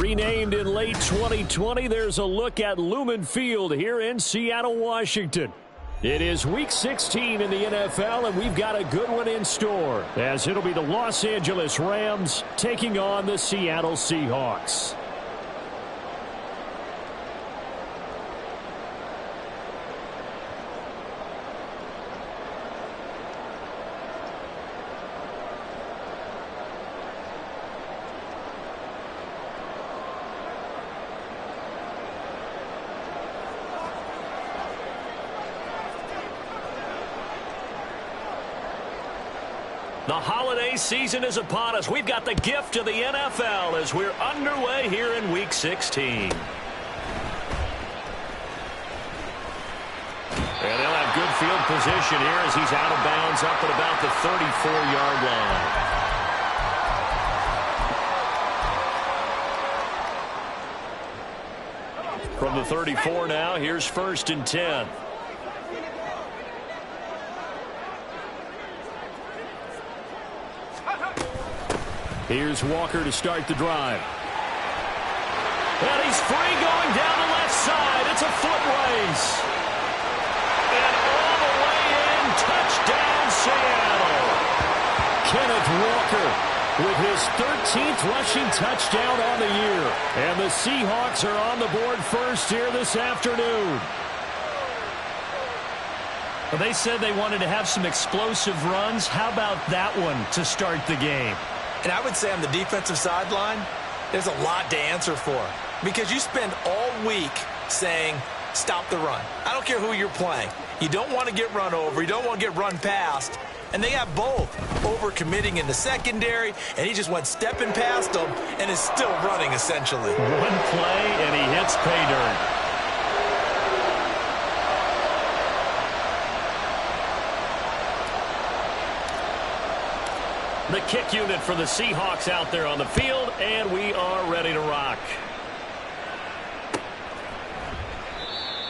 Renamed in late 2020, there's a look at Lumen Field here in Seattle, Washington. It is Week 16 in the NFL, and we've got a good one in store, as it'll be the Los Angeles Rams taking on the Seattle Seahawks. The holiday season is upon us. We've got the gift of the NFL as we're underway here in Week 16. And they'll have good field position here as he's out of bounds up at about the 34-yard line. From the 34 now, here's 1st and 10. Here's Walker to start the drive. And he's free going down the left side. It's a foot race. And all the way in, touchdown Seattle. Kenneth Walker with his 13th rushing touchdown on the year. And the Seahawks are on the board first here this afternoon. Well, they said they wanted to have some explosive runs. How about that one to start the game? And I would say on the defensive sideline, there's a lot to answer for. Because you spend all week saying, stop the run. I don't care who you're playing. You don't want to get run over. You don't want to get run past. And they have both. Overcommitting in the secondary, and he just went stepping past them and is still running, essentially. One play, and he hits pay dirt. The kick unit for the Seahawks out there on the field, and we are ready to rock.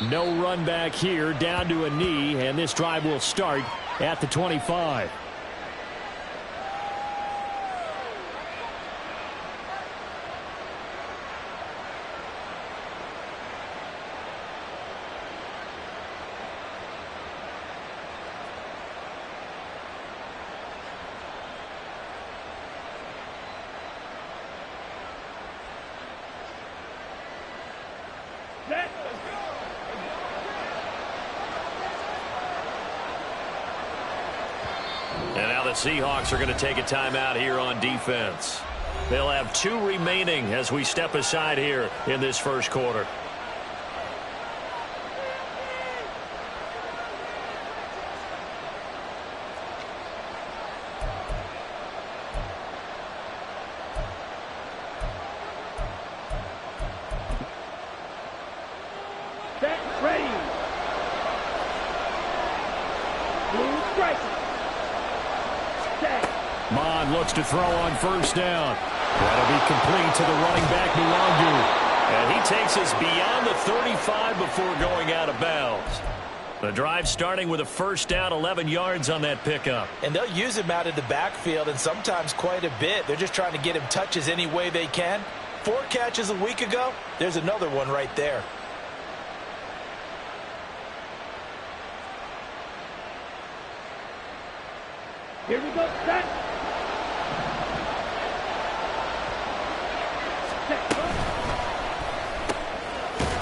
No run back here, down to a knee, and this drive will start at the 25. And now the Seahawks are going to take a timeout here on defense. They'll have 2 remaining as we step aside here in this first quarter. Looks to throw on first down. That'll be complete to the running back, Nwangwu. And he takes us beyond the 35 before going out of bounds. The drive starting with a first down, 11 yards on that pickup. And they'll use him out of the backfield, and sometimes quite a bit. They're just trying to get him touches any way they can. 4 catches a week ago, there's another one right there. Here we go, set.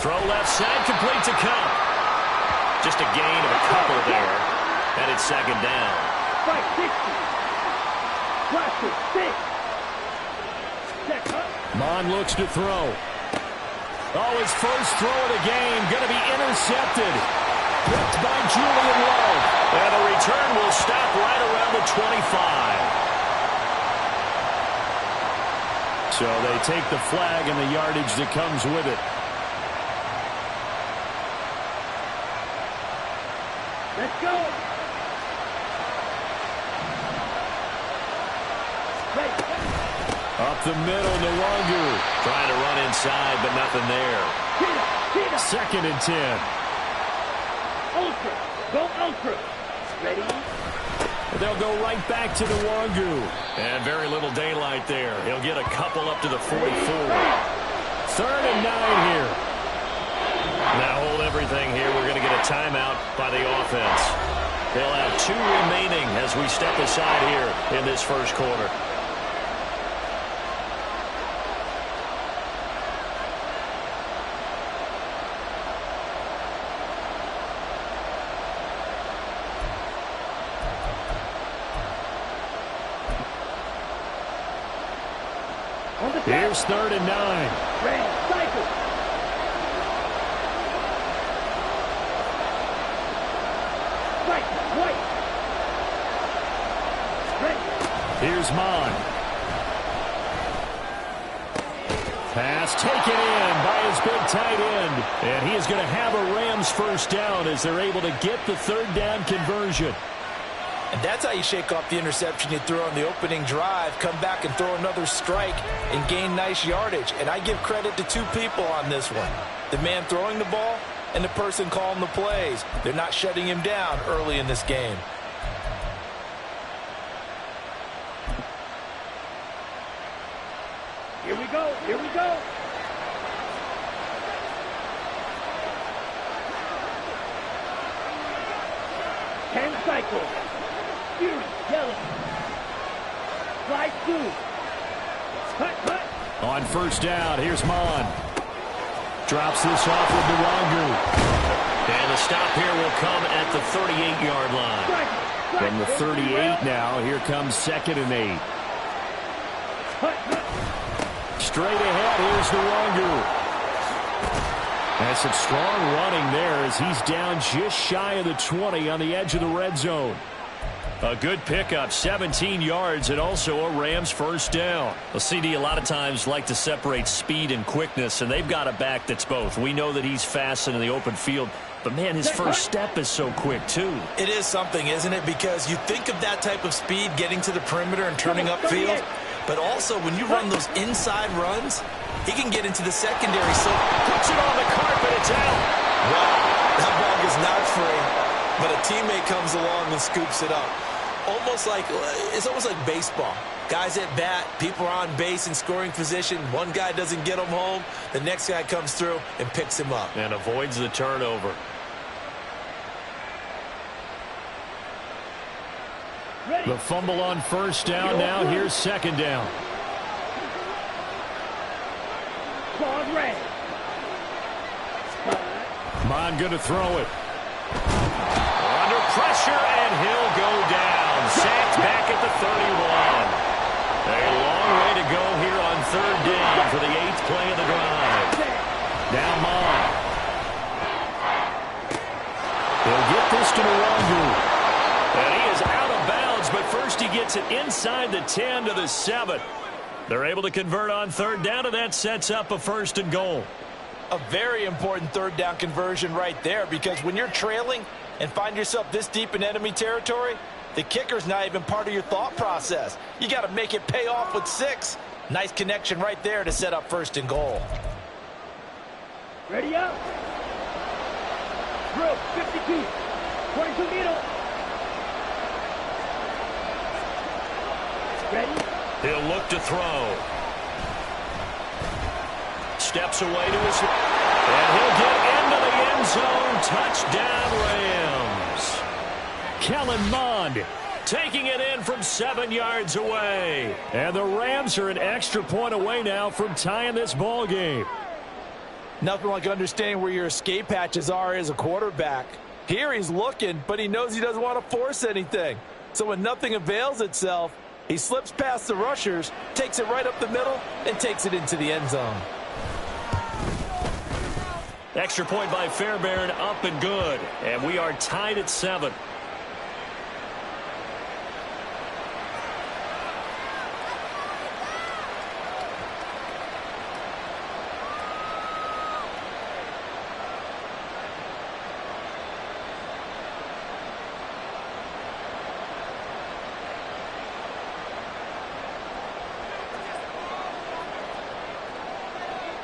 Throw left side, complete to Kupp. Just a gain of a couple there. And it's 2nd down. 560. Mond looks to throw. Oh, his first throw of the game going to be intercepted. Picked by Julian Love. And the return will stop right around the 25. So they take the flag and the yardage that comes with it. Let's go. Up the middle, Nwangwu. Trying to run inside, but nothing there. 2nd and 10. Ultra. Go ultra. Ready? They'll go right back to Nwangwu. And very little daylight there. He'll get a couple up to the 44. 3rd and 9 here. Now hold everything here. We're going to get a timeout by the offense. They'll have 2 remaining as we step aside here in this first quarter. Here's 3rd and 9. Red, cycle. Right, white. Ready. Here's Mon. Pass taken in by his big tight end. And he is going to have a Rams first down as they're able to get the 3rd down conversion. And that's how you shake off the interception you threw on the opening drive, come back and throw another strike and gain nice yardage. And I give credit to 2 people on this one. The man throwing the ball and the person calling the plays. They're not shutting him down early in this game. Here we go, here we go. Ten cycle. Fury, yellow. Slide 2. Cut, cut. On first down, here's Mon. Drops this off with Nwangu. And the stop here will come at the 38-yard line. Strike, From the 38 now, here comes 2nd and 8. cut, cut. Straight ahead, here's Nwangu. That's some strong running there as he's down just shy of the 20 on the edge of the red zone. A good pickup, 17 yards, and also a Rams first down. Well, CD a lot of times like to separate speed and quickness, and they've got a back that's both. We know that he's fast in the open field, but, man, his first step is so quick, too. It is something, isn't it? Because you think of that type of speed getting to the perimeter and turning upfield, but also when you run those inside runs, he can get into the secondary. So Puts it on the carpet, it's out. wow, that ball is not free, but a teammate comes along and scoops it up. It's almost like baseball. Guys at bat, people are on base in scoring position. One guy doesn't get him home. The next guy comes through and picks him up. And avoids the turnover. The fumble on first down now. Here's 2nd down. Claude Ray. Mon going to throw it. Under pressure, and he'll go down. Sacked back at the 31. A long way to go here on 3rd down for the 8th play of the drive. Now Mon. He'll get this to Nwangu. And he is out of bounds, but first he gets it inside the 10 to the 7. They're able to convert on 3rd down, and that sets up a 1st and goal. A very important 3rd down conversion right there, because when you're trailing and find yourself this deep in enemy territory, the kicker's not even part of your thought process. You got to make it pay off with 6. Nice connection right there to set up 1st and goal. Ready up. Drill 52. 22 needle. Ready. He'll look to throw. Steps away to his left. And he'll get into the end zone. Touchdown, Rams. Kellen Mond Taking it in from 7 yards away. And the Rams are an extra point away now from tying this ball game. Nothing like understanding where your escape hatches are as a quarterback. Here he's looking, but he knows he doesn't want to force anything. So when nothing avails itself, he slips past the rushers, takes it right up the middle, and takes it into the end zone. Extra point by Fairbairn, up and good. And we are tied at 7.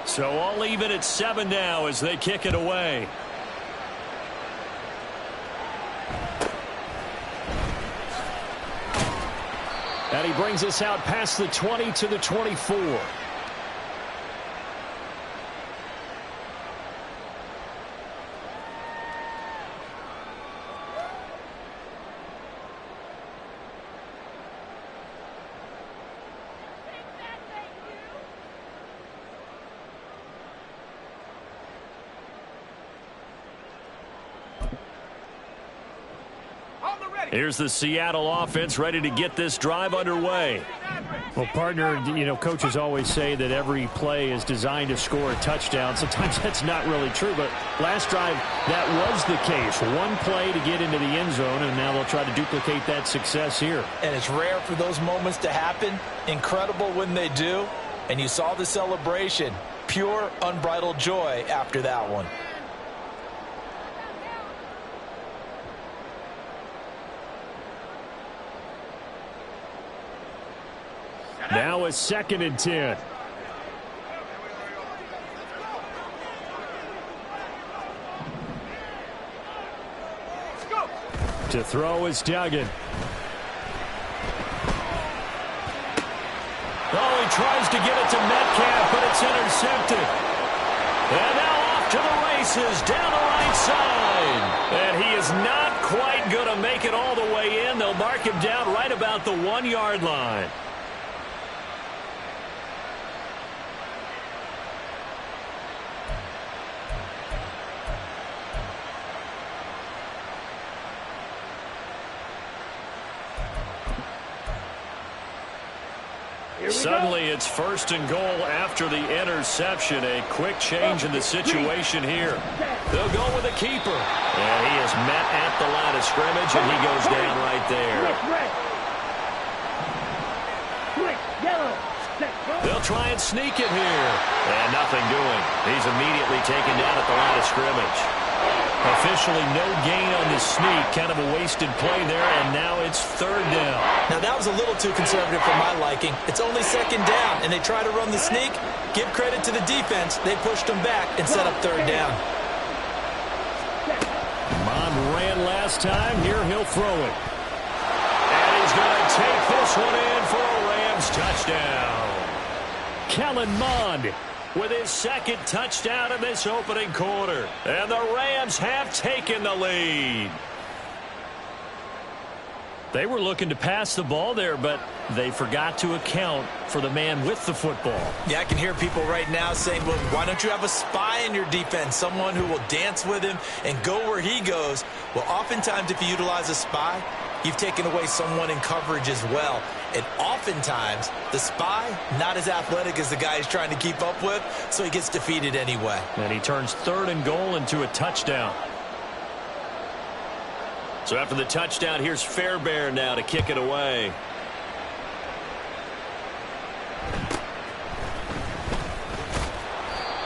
So all even at 7 now as they kick it away. And he brings us out past the 20 to the 24. Here's the Seattle offense ready to get this drive underway. Well, partner, you know, coaches always say that every play is designed to score a touchdown. Sometimes that's not really true, but last drive, that was the case. One play to get into the end zone, and now they'll try to duplicate that success here. And it's rare for those moments to happen. Incredible when they do. And you saw the celebration. Pure, unbridled joy after that one. Now a 2nd and 10. To throw is Duggan. Oh, he tries to get it to Metcalf, but it's intercepted. And now off to the races, down the right side. And he is not quite going to make it all the way in. They'll mark him down right about the 1-yard line. Suddenly it's 1st and goal after the interception. A quick change in the situation here. They'll go with a keeper. And he is met at the line of scrimmage, and he goes down right there. They'll try and sneak it here. And nothing doing. He's immediately taken down at the line of scrimmage. Officially no gain on the sneak. Kind of a wasted play there, and now it's 3rd down. Now, that was a little too conservative for my liking. It's only 2nd down, and they try to run the sneak. Give credit to the defense. They pushed them back and set up 3rd down. Mond ran last time. Here he'll throw it. And he's going to take this one in for a Rams touchdown. Kellen Mond with his 2nd touchdown in this opening quarter. And the Rams have taken the lead. They were looking to pass the ball there, but they forgot to account for the man with the football. Yeah, I can hear people right now saying, well, why don't you have a spy in your defense, someone who will dance with him and go where he goes? Well, oftentimes if you utilize a spy, you've taken away someone in coverage as well. And oftentimes, the spy, not as athletic as the guy he's trying to keep up with, so he gets defeated anyway. And he turns 3rd and goal into a touchdown. So after the touchdown, here's Fairbairn now to kick it away.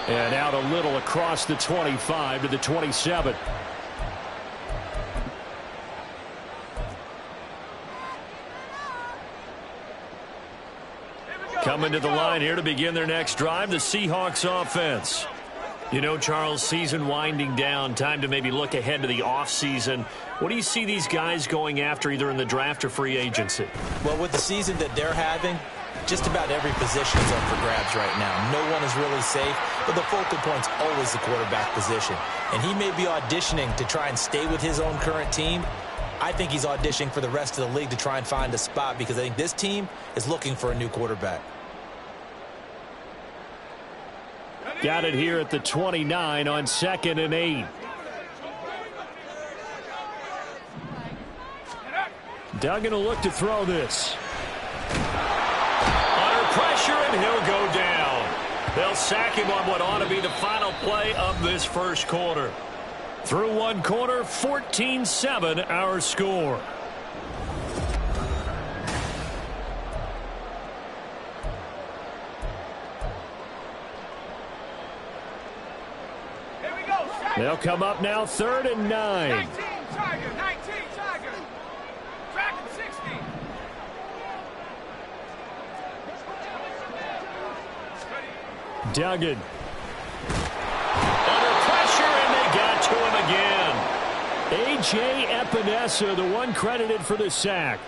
And out a little across the 25 to the 27. Coming to the line here to begin their next drive, the Seahawks offense. You know, Charles, season winding down, time to maybe look ahead to the offseason. What do you see these guys going after either in the draft or free agency? Well, with the season that they're having, just about every position is up for grabs right now. No one is really safe, but the focal point's always the quarterback position. And he may be auditioning to try and stay with his own current team. I think he's auditioning for the rest of the league to try and find a spot because I think this team is looking for a new quarterback. Got it here at the 29 on 2nd and 8. Duggan will look to throw this. Under pressure, and he'll go down. They'll sack him on what ought to be the final play of this first quarter. Through one quarter, 14-7 our score. They'll come up now 3rd and 9. 19, Tiger. Track and 60. Duggan. Under pressure, and they got to him again. A.J. Epinesa, the one credited for the sack.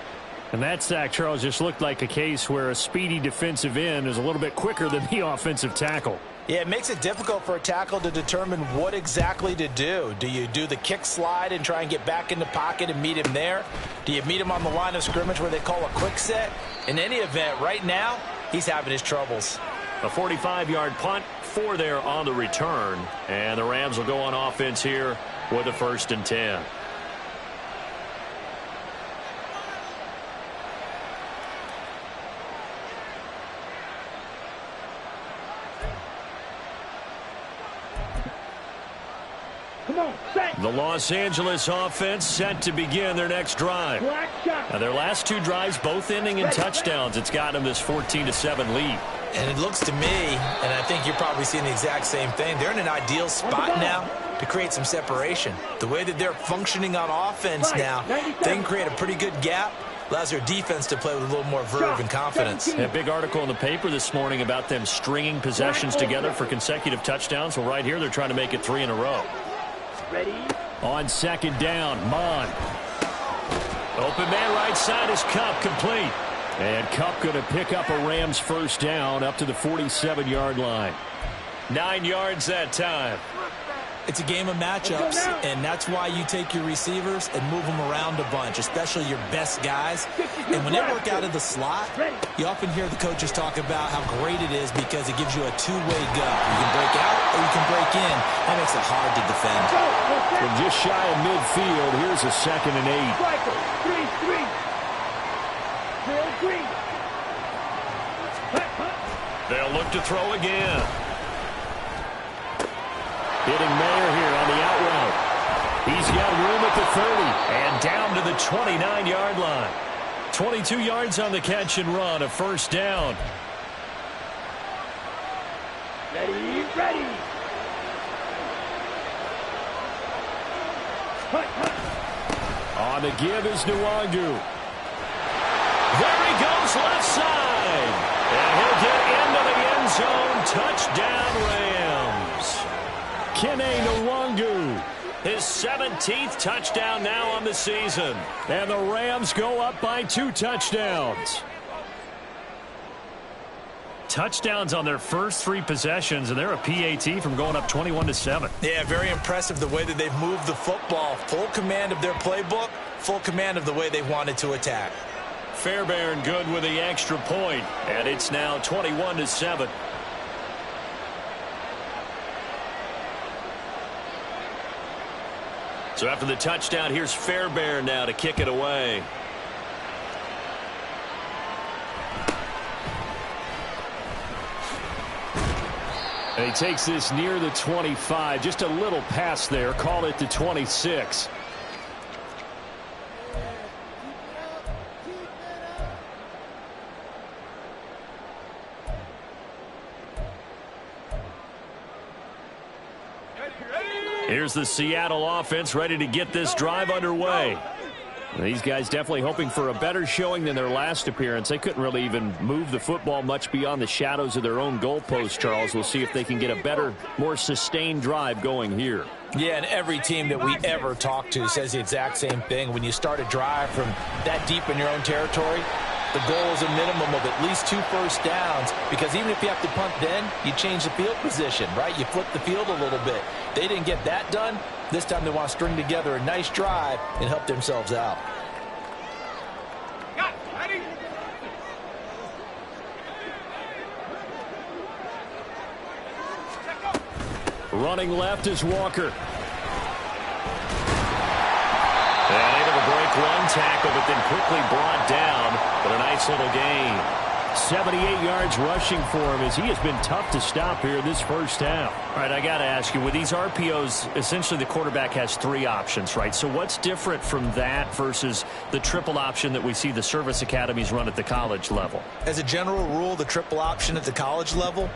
And that sack, Charles, just looked like a case where a speedy defensive end is a little bit quicker than the offensive tackle. Yeah, it makes it difficult for a tackle to determine what exactly to do. Do you do the kick slide and try and get back in the pocket and meet him there? Do you meet him on the line of scrimmage where they call a quick set? In any event, right now, he's having his troubles. A 45-yard punt, 4 there on the return. And the Rams will go on offense here with a 1st and 10. Come on, set. The Los Angeles offense set to begin their next drive. Black shot. Now, their last two drives, both ending in touchdowns. It's got them this 14-7 lead. And it looks to me, and I think you're probably seeing the exact same thing, they're in an ideal spot now to create some separation. The way that they're functioning on offense now, they can create a pretty good gap. Allows their defense to play with a little more verve and confidence. A big article in the paper this morning about them stringing possessions together for consecutive touchdowns. Well, right here, they're trying to make it 3 in a row. Ready? On second down, Mon. Open man right side is Kupp, complete. And Kupp going to pick up a Rams first down up to the 47-yard line. 9 yards that time. It's a game of matchups, and that's why you take your receivers and move them around a bunch, especially your best guys. And when they work out of the slot, you often hear the coaches talk about how great it is because it gives you a two-way go. You can break out or you can break in. That makes it hard to defend. From just shy of midfield, here's a 2nd and 8. Striker, 3-3. Bill Green. They'll look to throw again. Hitting Mayer here on the out route. He's got room at the 30 and down to the 29-yard line. 22 yards on the catch and run, a first down. Ready, ready. On the give is Nwangu. There he goes, left side. And he'll get into the end zone. Touchdown, Rams. Kene Nwangu. His 17th touchdown now on the season. And the Rams go up by 2 touchdowns. Touchdowns on their first 3 possessions, and they're a PAT from going up 21-7. Yeah, very impressive the way that they've moved the football. Full command of their playbook, full command of the way they wanted to attack. Fairbairn good with the extra point, and it's now 21-7. So after the touchdown, here's Fairbairn now to kick it away. And he takes this near the 25. Just a little pass there. Call it the 26. Here's the Seattle offense ready to get this drive underway. These guys definitely hoping for a better showing than their last appearance. They couldn't really even move the football much beyond the shadows of their own goalpost, Charles. We'll see if they can get a better, more sustained drive going here. Yeah, and every team that we ever talk to says the exact same thing. When you start a drive from that deep in your own territory, the goal is a minimum of at least 2 first downs, because even if you have to punt then, you change the field position, right? You flip the field a little bit. They didn't get that done. This time they want to string together a nice drive and help themselves out. Running left is Walker. And able to break one tackle, but then quickly brought down. But a nice little gain. 78 yards rushing for him, as he has been tough to stop here this first half. All right, I got to ask you, with these RPOs, essentially the quarterback has 3 options, right? So what's different from that versus the triple option that we see the service academies run at the college level? As a general rule, the triple option at the college level,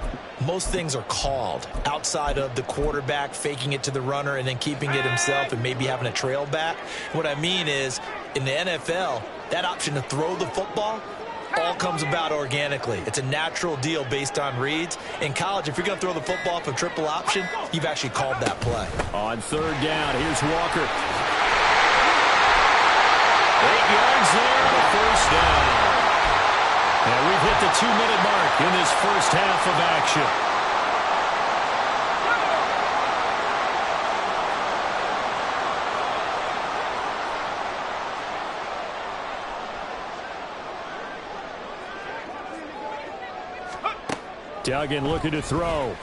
most things are called outside of the quarterback faking it to the runner and then keeping it himself and maybe having a trail back. What I mean is, in the NFL, that option to throw the football all comes about organically. It's a natural deal based on reads. In college, if you're going to throw the football for triple option, you've actually called that play. On third down, here's Walker. 8 yards there, the first down. And we've hit the 2-minute mark in this first half of action. Duggan looking to throw.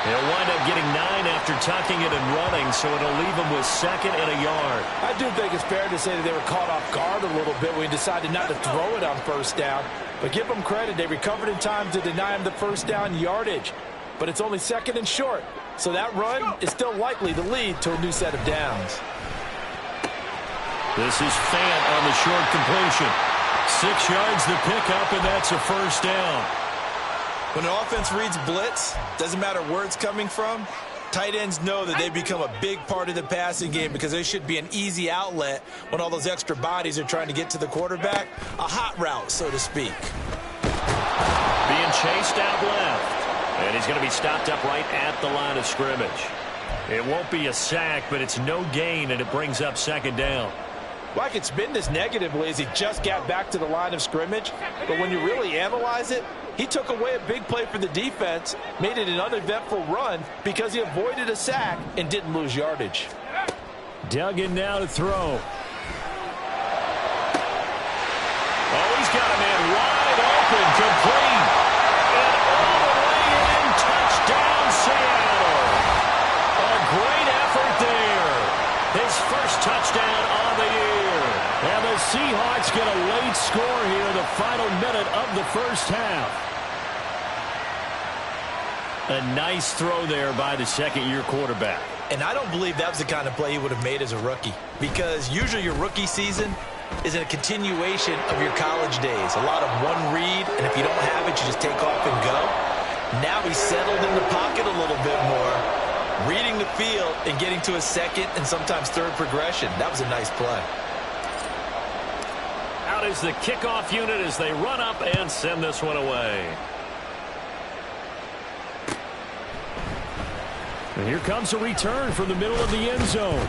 He'll wind up getting 9 after tucking it and running, so it'll leave him with 2nd and a yard. I do think it's fair to say that they were caught off guard a little bit when we decided not to throw it on first down. But give them credit. They recovered in time to deny him the first down yardage. but it's only 2nd and short. So that run is still likely to lead to a new set of downs. This is Fant on the short completion. 6 yards the pickup, and that's a first down. When an offense reads blitz, doesn't matter where it's coming from, tight ends know that they become a big part of the passing game because they should be an easy outlet when all those extra bodies are trying to get to the quarterback. A hot route, so to speak. Being chased out left. And he's going to be stopped up right at the line of scrimmage. It won't be a sack, but it's no gain, and it brings up 2nd down. Well, I could spin this negatively as he just got back to the line of scrimmage. But when you really analyze it, he took away a big play for the defense, made it an uneventful run because he avoided a sack and didn't lose yardage. Duggan now to throw. Oh, he's got a man wide open, complete. And all the way in, touchdown Seattle. A great effort there. His first touchdown on the year. And the Seahawks get a late score here in the final minute of the first half. A nice throw there by the second-year quarterback. And I don't believe that was the kind of play he would have made as a rookie, because usually your rookie season is a continuation of your college days. A lot of one read, and if you don't have it, you just take off and go. Now he's settled in the pocket a little bit more, reading the field and getting to a second and sometimes third progression. That was a nice play. Out is the kickoff unit as they run up and send this one away. And here comes a return from the middle of the end zone.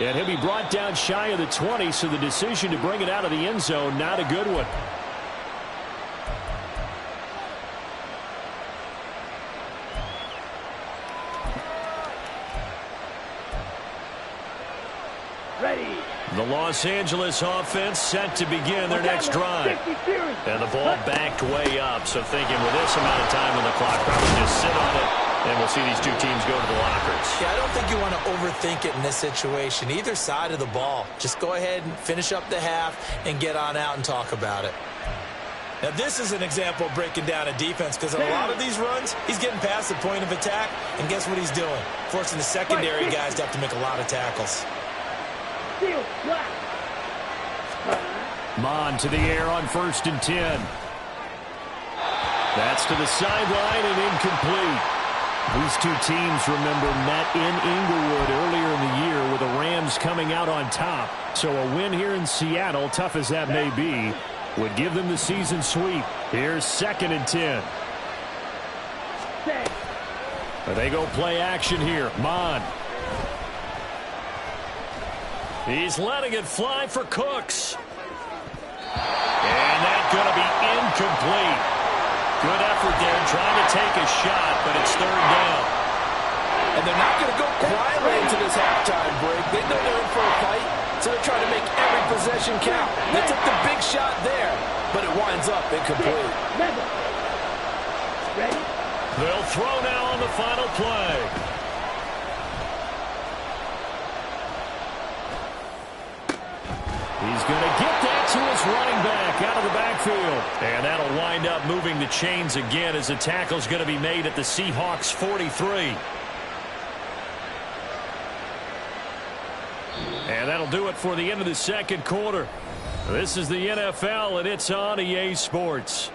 And he'll be brought down shy of the 20, so the decision to bring it out of the end zone, not a good one. Ready. The Los Angeles offense set to begin their next drive. And the ball backed way up, so thinking with this amount of time on the clock, probably just sit on it. And we'll see these two teams go to the lockers. Yeah, I don't think you want to overthink it in this situation. Either side of the ball. Just go ahead and finish up the half and get on out and talk about it. Now, this is an example of breaking down a defense because in a lot of these runs, he's getting past the point of attack, and guess what he's doing? Forcing the secondary guys to have to make a lot of tackles. Mon to the air on 1st and 10. That's to the sideline and incomplete. These two teams, remember, met in Inglewood earlier in the year with the Rams coming out on top. So a win here in Seattle, tough as that may be, would give them the season sweep. Here's 2nd and 10. They go play action here. Mon. He's letting it fly for Cooks. And that's going to be incomplete. Good effort there, trying to take a shot, but it's 3rd down. And they're not going to go quietly into this halftime break. They know they're in for a fight, so they're trying to make every possession count. They took the big shot there, but it winds up incomplete. Ready? They'll throw now on the final play. He's going to get that to his running back out of the backfield. And that'll wind up moving the chains again as the tackle's going to be made at the Seahawks 43. And that'll do it for the end of the second quarter. This is the NFL, and it's on EA Sports.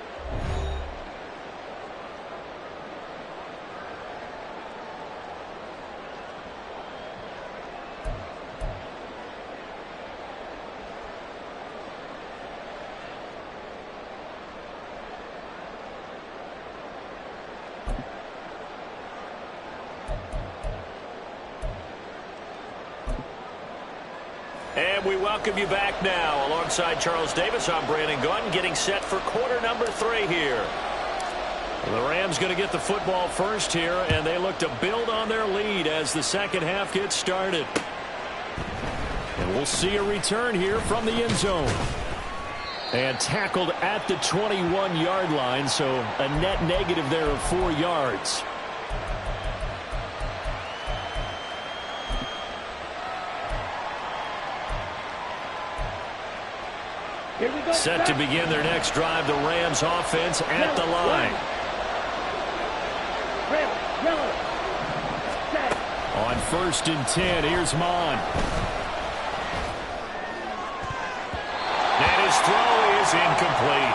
And we welcome you back now. Alongside Charles Davis, I'm Brandon Gunn, getting set for quarter number 3 here. The Rams going to get the football first here, and they look to build on their lead as the second half gets started. And we'll see a return here from the end zone. And tackled at the 21-yard line, so a net negative there of 4 yards. Set to begin their next drive, the Rams offense at the line. Trail. Yellow. Set. On 1st and 10, here's Mon. And his throw is incomplete.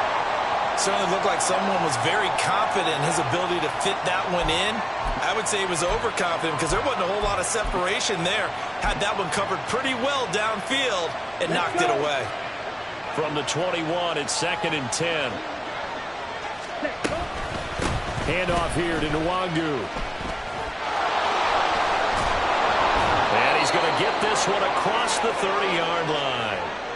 Certainly looked like someone was very confident in his ability to fit that one in. I would say he was overconfident because there wasn't a whole lot of separation there. Had that one covered pretty well downfield and knocked it away. From the 21, it's 2nd and 10. Handoff here to Nwangu. And he's going to get this one across the 30-yard line.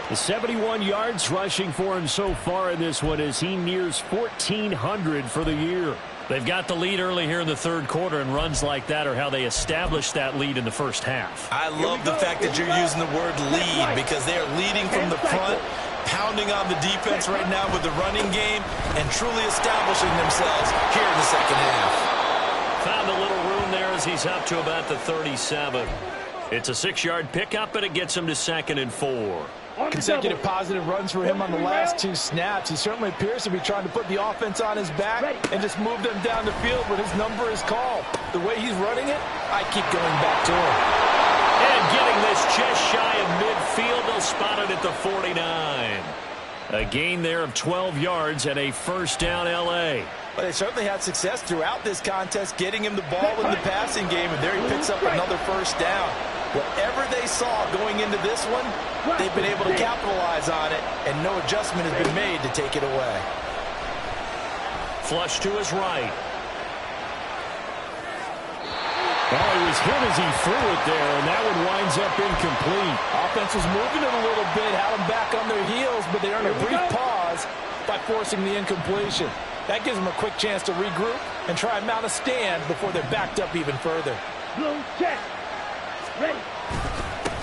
The 71 yards rushing for him so far in this one as he nears 1,400 for the year. They've got the lead early here in the third quarter, and runs like that are how they establish that lead in the first half. I love the fact that you're using the word lead because they are leading from the front, pounding on the defense right now with the running game, and truly establishing themselves here in the second half. Found a little room there as he's up to about the 37. It's a 6-yard pickup, and it gets him to 2nd and 4. Consecutive positive runs for him on the last 2 snaps. He certainly appears to be trying to put the offense on his back and just move them down the field when his number is called. The way he's running it, I keep going back to him. And getting this just shy of midfield, they'll spot it at the 49. A gain there of 12 yards and a first down L.A. But they certainly had success throughout this contest, getting him the ball in the passing game, and there he picks up another first down. Whatever they saw going into this one, they've been able to capitalize on it, and no adjustment has been made to take it away. Flush to his right. Well, he was hit as he threw it there, and that one winds up incomplete. Offense was moving it a little bit, had them back on their heels, but they earned a brief pause by forcing the incompletion. That gives them a quick chance to regroup and try and mount a stand before they're backed up even further. Blue check. Ready.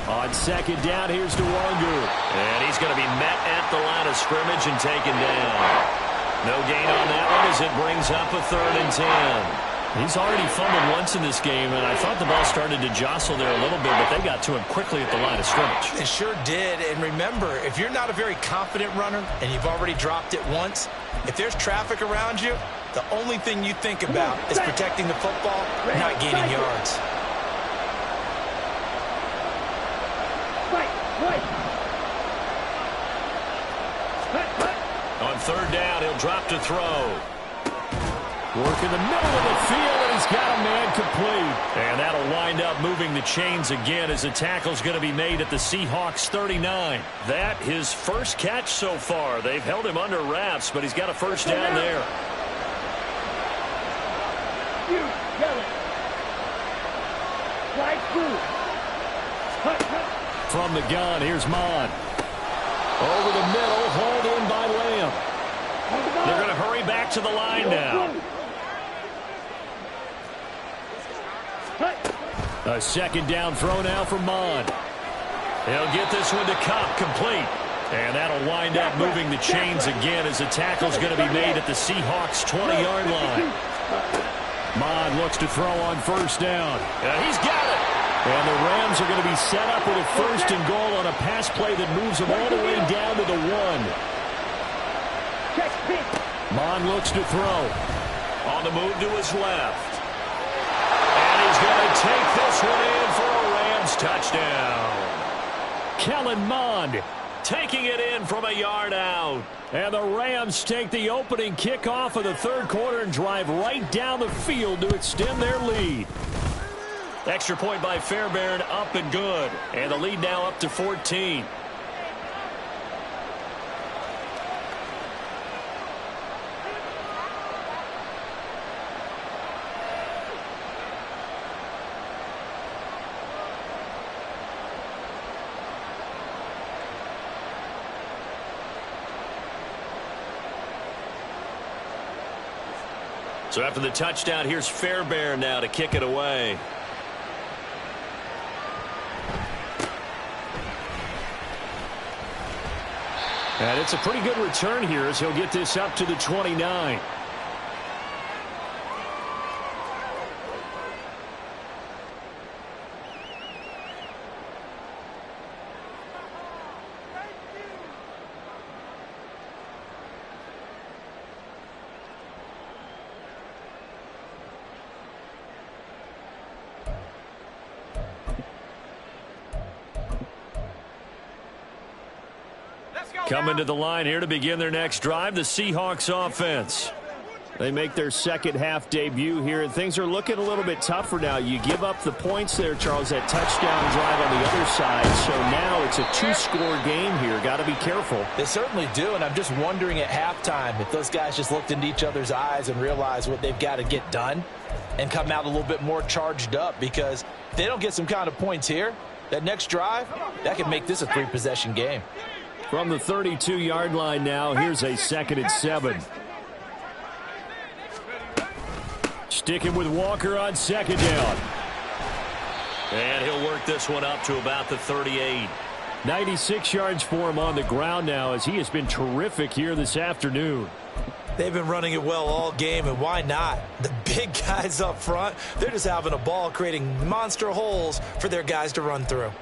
On 2nd down, here's Nwangu. And he's going to be met at the line of scrimmage and taken down. No gain on that one as it brings up a 3rd and 10. He's already fumbled once in this game, and I thought the ball started to jostle there a little bit, but they got to him quickly at the line of scrimmage. It sure did. And remember, if you're not a very confident runner and you've already dropped it once, if there's traffic around you, the only thing you think about is protecting the football, not gaining yards. On 3rd down, he'll drop to throw. Work in the middle of the field, and he's got a man complete. And that'll wind up moving the chains again as the tackle's going to be made at the Seahawks 39. That his first catch so far. They've held him under wraps, but he's got a first down there. From the gun, here's Mon. Over the middle, hauled in by Lamb. They're going to hurry back to the line now. A 2nd down throw now for Mon. He'll get this one to Kupp, complete. And that'll wind up moving the chains again as the tackle's going to be made at the Seahawks 20-yard line. Mon looks to throw on 1st down. He's got it. And the Rams are going to be set up with a 1st and goal on a pass play that moves them all the way down to the 1. Mon looks to throw. On the move to his left. And he's going to take this one in for a Rams touchdown. Kellen Mond taking it in from a yard out. And the Rams take the opening kickoff of the 3rd quarter and drive right down the field to extend their lead. Extra point by Fairbairn, up and good. And the lead now up to 14. So after the touchdown, here's Fairbairn now to kick it away. And it's a pretty good return here as he'll get this up to the 29. Coming to the line here to begin their next drive, the Seahawks offense. They make their second half debut here, and things are looking a little bit tougher now. You give up the points there, Charles, that touchdown drive on the other side. So now it's a two-score game here. Got to be careful. They certainly do, and I'm just wondering at halftime if those guys just looked into each other's eyes and realized what they've got to get done and come out a little bit more charged up, because if they don't get some kind of points here, that next drive, that could make this a three-possession game. From the 32-yard line now, here's a 2nd and 7. Sticking with Walker on 2nd down. And he'll work this one up to about the 38. 96 yards for him on the ground now, as he has been terrific here this afternoon. They've been running it well all game, and why not? The big guys up front, they're just having a ball, creating monster holes for their guys to run through.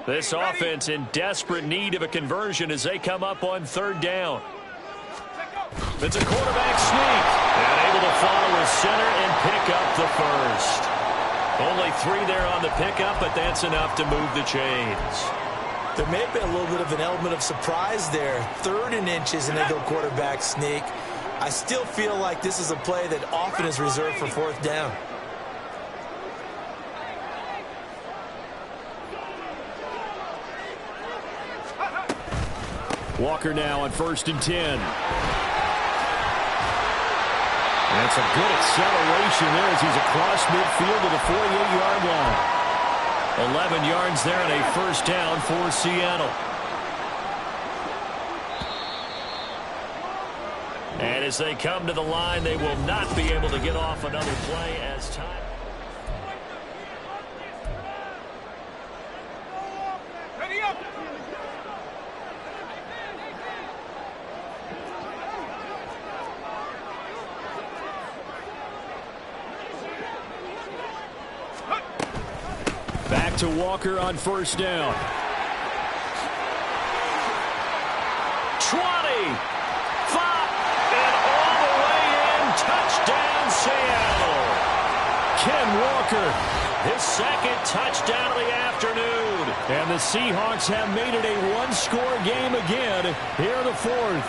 This offense in desperate need of a conversion as they come up on 3rd down. It's a quarterback sneak. And able to follow his center and pick up the first. Only 3 there on the pickup, but that's enough to move the chains. There may have been a little bit of an element of surprise there. 3rd and inches, and they go quarterback sneak. I still feel like this is a play that often is reserved for 4th down. Walker now on 1st and 10. That's a good acceleration there as he's across midfield to the 48-yard line. 11 yards there and a 1st down for Seattle. And as they come to the line, they will not be able to get off another play as time. Back to Walker on 1st down. 20, 5, and all the way in. Touchdown, Seattle. Ken Walker, His 2nd touchdown of the afternoon. and the Seahawks have made it a one-score game again here in the 4th.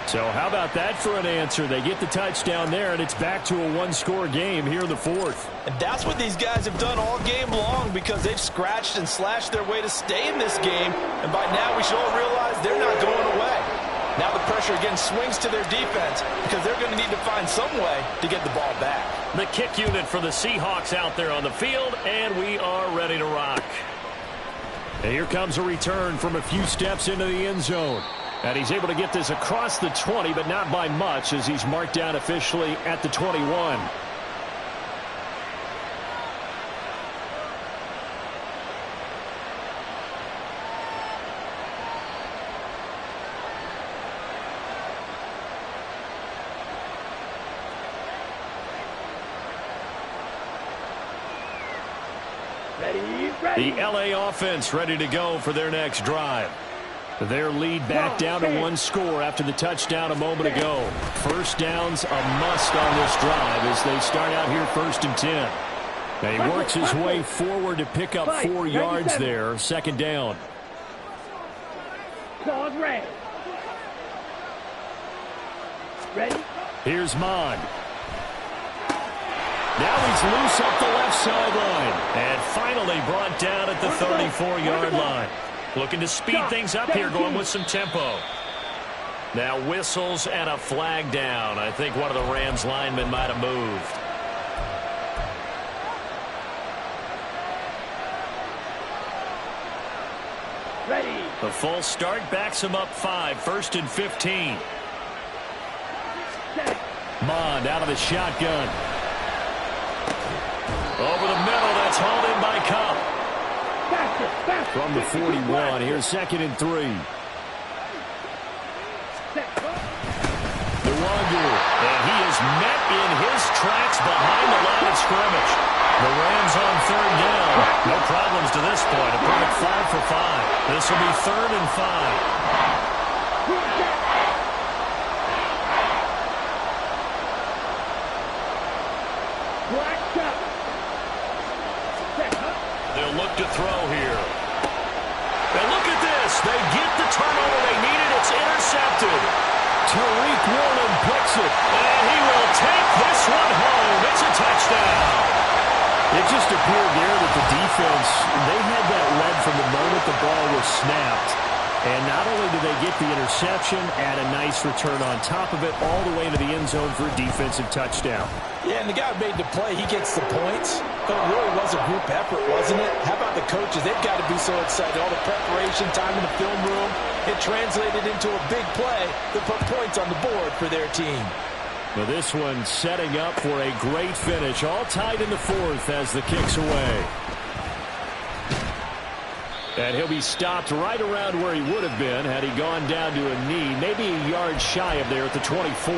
So how about that for an answer? They get the touchdown there, and it's back to a one-score game here in the 4th. And that's what these guys have done all game long, because they've scratched and slashed their way to stay in this game. And by now we should all realize they're not going away. Now the pressure again swings to their defense, because they're going to need to find some way to get the ball back. The kick unit for the Seahawks out there on the field, and we are ready to rock. And here comes a return from a few steps into the end zone. And he's able to get this across the 20, but not by much, as he's marked down officially at the 21. Ready. The LA offense ready to go for their next drive. Their lead back down to one score after the touchdown a moment ago. 1st down's a must on this drive as they start out here 1st and 10. Now he works his way forward to pick up 4 yards there. 2nd down. Claws red. Ready. Here's Mond. Now he's loose up the left sideline. And finally brought down at the 34-yard line. Looking to speed things up here, going with some tempo. Now whistles and a flag down. I think one of the Rams linemen might have moved. Ready. The false start backs him up 5. 1st and 15. Set. Mond out of the shotgun. Over the middle, that's hauled in by Cup. Faster. Faster. From the 41, here's 2nd and 3. Set. DeWandu. And he is met in his tracks behind the line of scrimmage. The Rams on 3rd down. No problems to this point. A perfect 5 for 5. This will be 3rd and 5. One. to throw here. And look at this. They get the turnover they needed. It's intercepted. Tariq Woolen picks it. And he will take this one home. It's a touchdown. It just appeared there that the defense, they had that lead from the moment the ball was snapped. And not only did they get the interception, add a nice return on top of it, all the way into the end zone for a defensive touchdown. Yeah, and the guy who made the play, he gets the points. But it really was a group effort, wasn't it? How about the coaches? They've got to be so excited. All the preparation, time in the film room, it translated into a big play that put points on the board for their team. Well, this one setting up for a great finish. All tied in the fourth as the kick's away. And he'll be stopped right around where he would have been had he gone down to a knee, maybe a yard shy of there at the 24.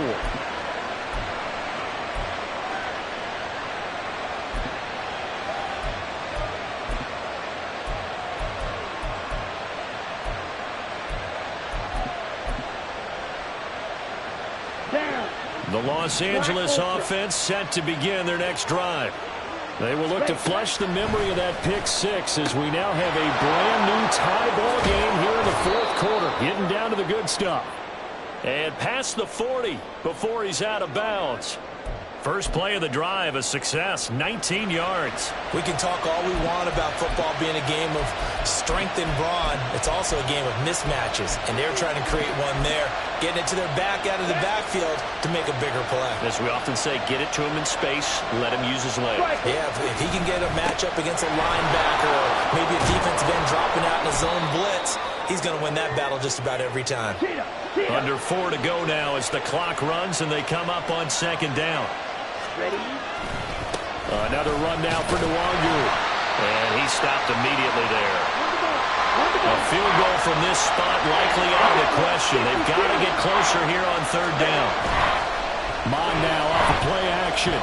The Los Angeles offense set to begin their next drive. They will look to flush the memory of that pick six as we now have a brand new tie ball game here in the fourth quarter. Getting down to the good stuff. And past the 40 before he's out of bounds. First play of the drive, a success, 19 yards. We can talk all we want about football being a game of strength and brawn. It's also a game of mismatches, and they're trying to create one there, getting it to their back out of the backfield to make a bigger play. As we often say, get it to him in space, let him use his legs. Yeah, if he can get a matchup against a linebacker or maybe a defensive end dropping out in a zone blitz, he's going to win that battle just about every time. Under 4 to go now as the clock runs and they come up on second down. Ready? Another run now for Nwangu. And he stopped immediately there. A field goal from this spot likely out of the question. They've got to get closer here on third down. Mon now off the play action.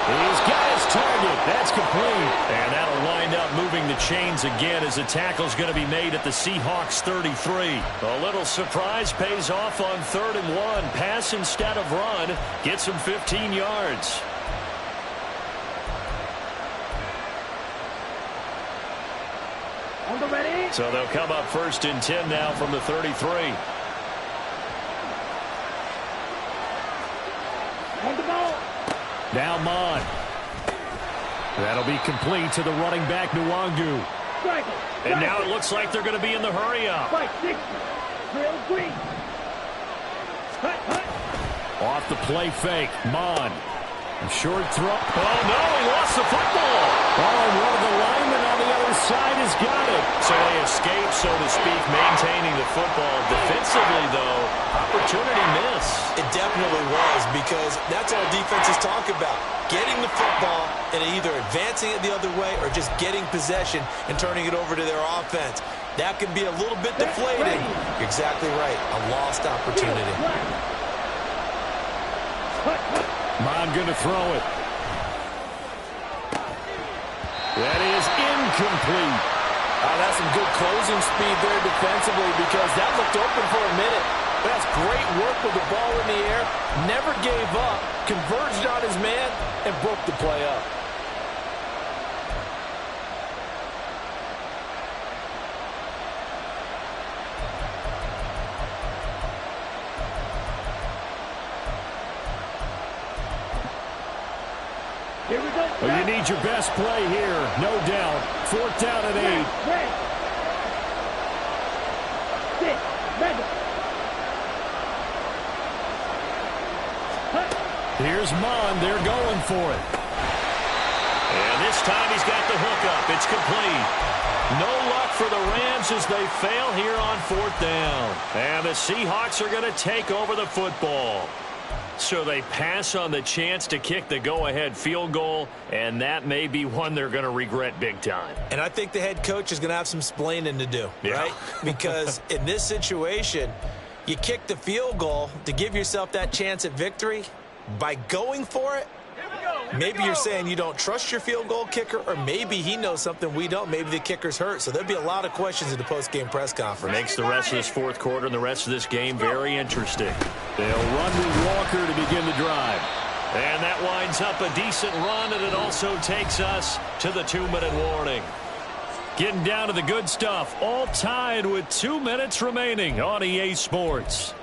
He's got his target. That's complete. And that'll wind up moving the chains again as the tackle's going to be made at the Seahawks 33. A little surprise pays off on 3rd and 1. Pass instead of run. Gets him 15 yards. On the ready? So they'll come up 1st and 10 now from the 33. On the ball. Now Mon. That'll be complete to the running back, Nwangu. And now it looks like they're going to be in the hurry-up. Fight 60. Drill green. Hut, hut. Off the play fake, Mon. Short throw. Oh, no, he lost the football. Oh, and one of the linemen on the other side has got it. So they escape, so to speak, maintaining the football. Defensively, though, opportunity miss. It definitely was, because that's all defenses talk about. Getting the football and either advancing it the other way or just getting possession and turning it over to their offense. That can be a little bit deflating. You're exactly right. A lost opportunity. Mon going to throw it. That is incomplete. That's some good closing speed there defensively, because that looked open for a minute. That's great work with the ball in the air. Never gave up. Converged on his man and broke the play up. Here we go. Well, you need your best play here, no doubt. 4th down and 8. Red. Sit. Red. Here's Mon. They're going for it. And this time he's got the hookup. It's complete. No luck for the Rams as they fail here on 4th down. And the Seahawks are going to take over the football. So they pass on the chance to kick the go-ahead field goal, and that may be one they're going to regret big time. And I think the head coach is going to have some splaining to do, Yeah. right? Because in this situation, you kick the field goal to give yourself that chance at victory. By going for it, maybe you're saying you don't trust your field goal kicker, or maybe he knows something we don't. Maybe the kicker's hurt. So there'll be a lot of questions in the post-game press conference. Makes the rest of this fourth quarter and the rest of this game very interesting. They'll run with Walker to begin the drive. And that winds up a decent run, and it also takes us to the 2-minute warning. Getting down to the good stuff. All tied with 2 minutes remaining on EA Sports.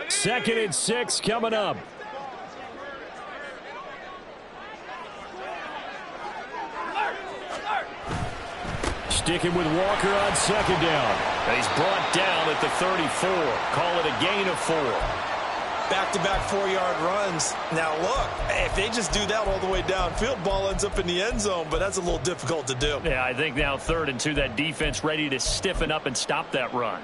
Second and 6 coming up. Sticking with Walker on second down. He's brought down at the 34. Call it a gain of 4. Back-to-back 4-yard runs. Now, look, if they just do that all the way downfield, ball ends up in the end zone, but that's a little difficult to do. Yeah, I think now 3rd and 2, that defense ready to stiffen up and stop that run.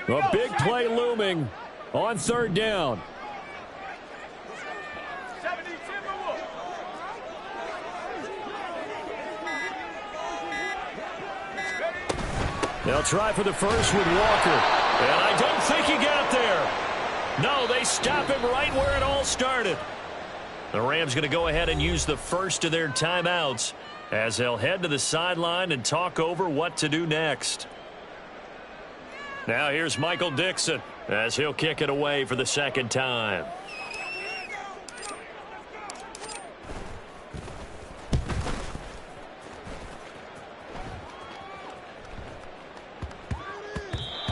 A big play looming on 3rd down. They'll try for the first with Walker. And I don't think he got there. No, they stop him right where it all started. The Rams going to go ahead and use the first of their timeouts as they'll head to the sideline and talk over what to do next. Now here's Michael Dixon as he'll kick it away for the 2nd time.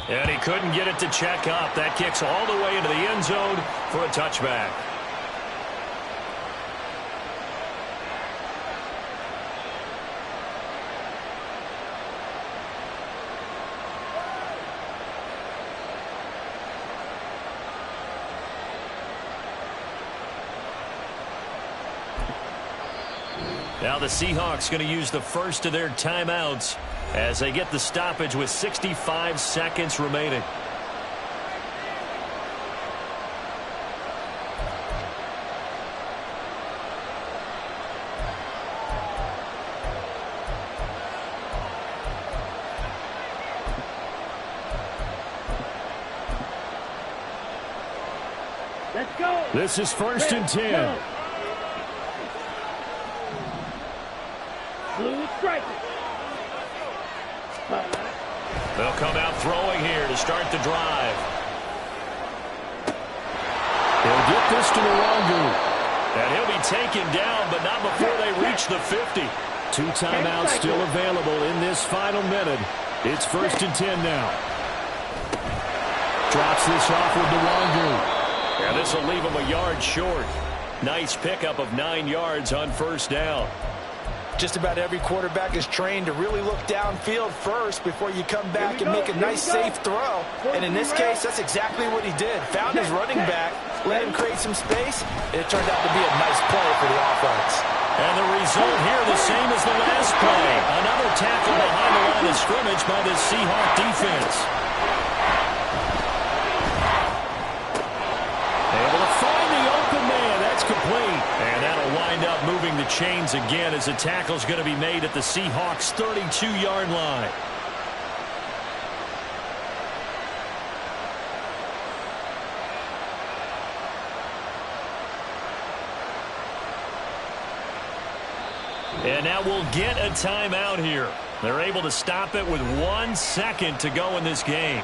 And he couldn't get it to check up. That kicks all the way into the end zone for a touchback. Now the Seahawks going to use the first of their timeouts as they get the stoppage with 65 seconds remaining. Let's go. This is 1st and 10. Blue striker. They'll come out throwing here to start the drive. They'll get this to Nwangu. And he'll be taken down, but not before they reach the 50. 2 timeouts still available in this final minute. It's 1st and 10 now. Drops this off with Nwangu. And this will leave him a yard short. Nice pickup of 9 yards on 1st down. Just about every quarterback is trained to really look downfield first before you come back and make a nice, safe throw. And in this case, that's exactly what he did. Found his running back, let him create some space, and it turned out to be a nice play for the offense. And the result here the same as the last play. Another tackle behind the line of scrimmage by the Seahawk defense. Able to find the open man. That's complete. And that'll wind up moving the chains again as the tackle's going to be made at the Seahawks' 32-yard line. And now we'll get a timeout here. They're able to stop it with 1 second to go in this game.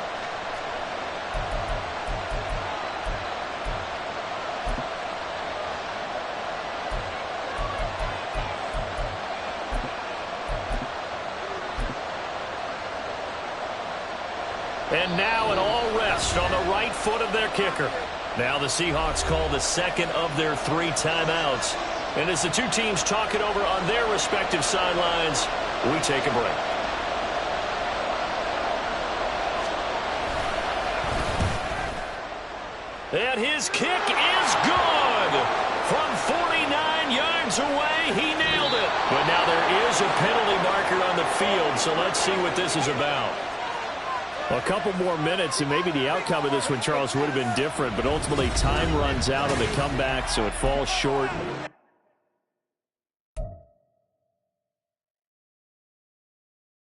And now an all rest on the right foot of their kicker. Now the Seahawks call the second of their 3 timeouts. And as the two teams talk it over on their respective sidelines, we take a break. And his kick is good. From 49 yards away, he nailed it. But now there is a penalty marker on the field, so let's see what this is about. A couple more minutes, and maybe the outcome of this one, Charles, would have been different, but ultimately time runs out on the comeback, so it falls short.